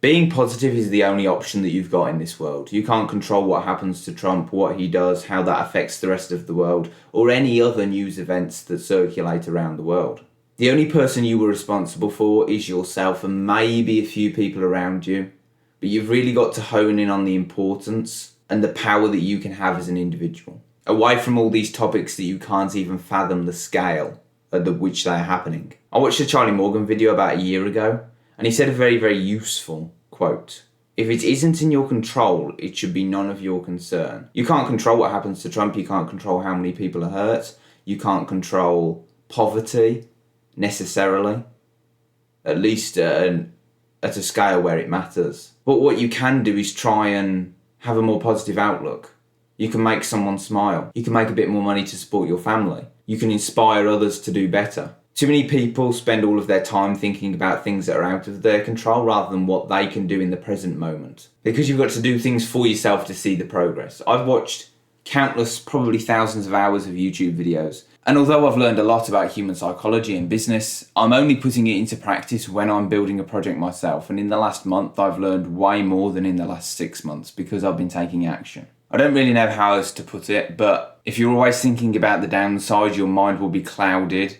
Being positive is the only option that you've got in this world. You can't control what happens to Trump, what he does, how that affects the rest of the world, or any other news events that circulate around the world. The only person you were responsible for is yourself and maybe a few people around you. But you've really got to hone in on the importance and the power that you can have as an individual. Away from all these topics that you can't even fathom the scale at which they are happening. I watched a Charlie Morgan video about a year ago, and he said a very, very useful quote. If it isn't in your control, it should be none of your concern. You can't control what happens to Trump. You can't control how many people are hurt. You can't control poverty necessarily, at least at a scale where it matters. But what you can do is try and have a more positive outlook. You can make someone smile. You can make a bit more money to support your family. You can inspire others to do better. Too many people spend all of their time thinking about things that are out of their control rather than what they can do in the present moment. Because you've got to do things for yourself to see the progress. I've watched countless, probably thousands of hours of YouTube videos. And although I've learned a lot about human psychology and business, I'm only putting it into practice when I'm building a project myself. And in the last month, I've learned way more than in the last 6 months because I've been taking action. I don't really know how else to put it, but if you're always thinking about the downside, your mind will be clouded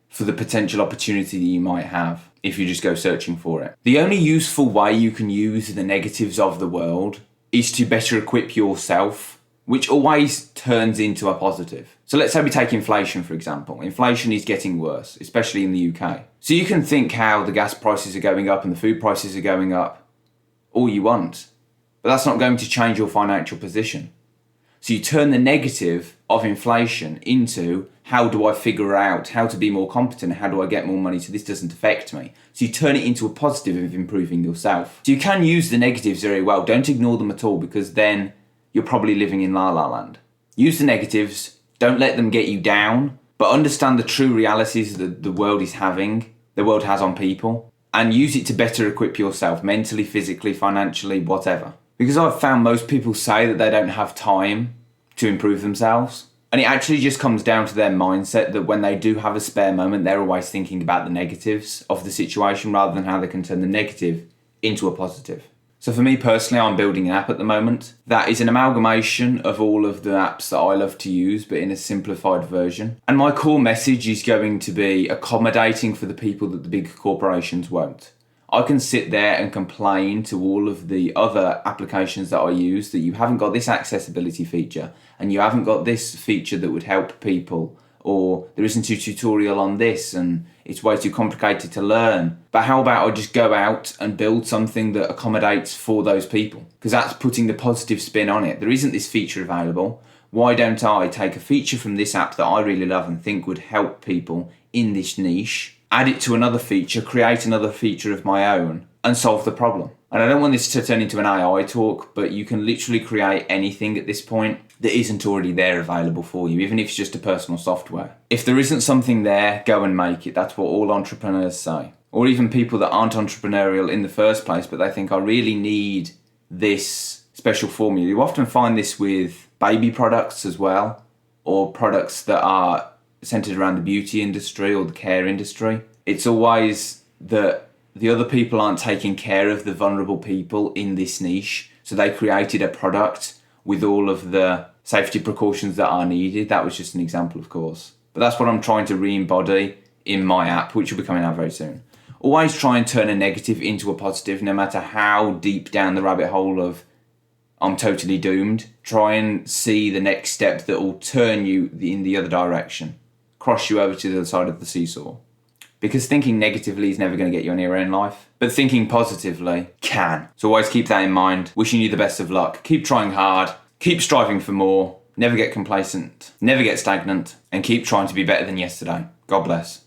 for the potential opportunity that you might have if you just go searching for it. The only useful way you can use the negatives of the world is to better equip yourself, which always turns into a positive. So let's say we take inflation, for example. Inflation is getting worse, especially in the UK. So you can think how the gas prices are going up and the food prices are going up all you want, but that's not going to change your financial position. So you turn the negative of inflation into, how do I figure out how to be more competent? How do I get more money so this doesn't affect me? So you turn it into a positive of improving yourself. So you can use the negatives very well. Don't ignore them at all, because then you're probably living in la la land. Use the negatives. Don't let them get you down, but understand the true realities that the world has on people, and use it to better equip yourself mentally, physically, financially, whatever. Because I've found most people say that they don't have time to improve themselves. And it actually just comes down to their mindset that when they do have a spare moment, they're always thinking about the negatives of the situation rather than how they can turn the negative into a positive. So for me personally, I'm building an app at the moment that is an amalgamation of all of the apps that I love to use, but in a simplified version. And my core message is going to be accommodating for the people that the big corporations won't. I can sit there and complain to all of the other applications that I use that you haven't got this accessibility feature and you haven't got this feature that would help people, or there isn't a tutorial on this and it's way too complicated to learn. But how about I just go out and build something that accommodates for those people? Because that's putting the positive spin on it. There isn't this feature available. Why don't I take a feature from this app that I really love and think would help people in this niche, add it to another feature, create another feature of my own, and solve the problem? And I don't want this to turn into an AI talk, but you can literally create anything at this point that isn't already there available for you, even if it's just a personal software. If there isn't something there, go and make it. That's what all entrepreneurs say. Or even people that aren't entrepreneurial in the first place, but they think, I really need this special formula. You often find this with baby products as well, or products that are centered around the beauty industry or the care industry. It's always that the other people aren't taking care of the vulnerable people in this niche, so they created a product with all of the safety precautions that are needed. That was just an example, of course. But that's what I'm trying to re-embody in my app, which will be coming out very soon. Always try and turn a negative into a positive, no matter how deep down the rabbit hole of I'm totally doomed. Try and see the next step that will turn you in the other direction, cross you over to the other side of the seesaw. Because thinking negatively is never going to get you anywhere in life, but thinking positively can. So always keep that in mind. Wishing you the best of luck. Keep trying hard, keep striving for more, never get complacent, never get stagnant, and keep trying to be better than yesterday. God bless.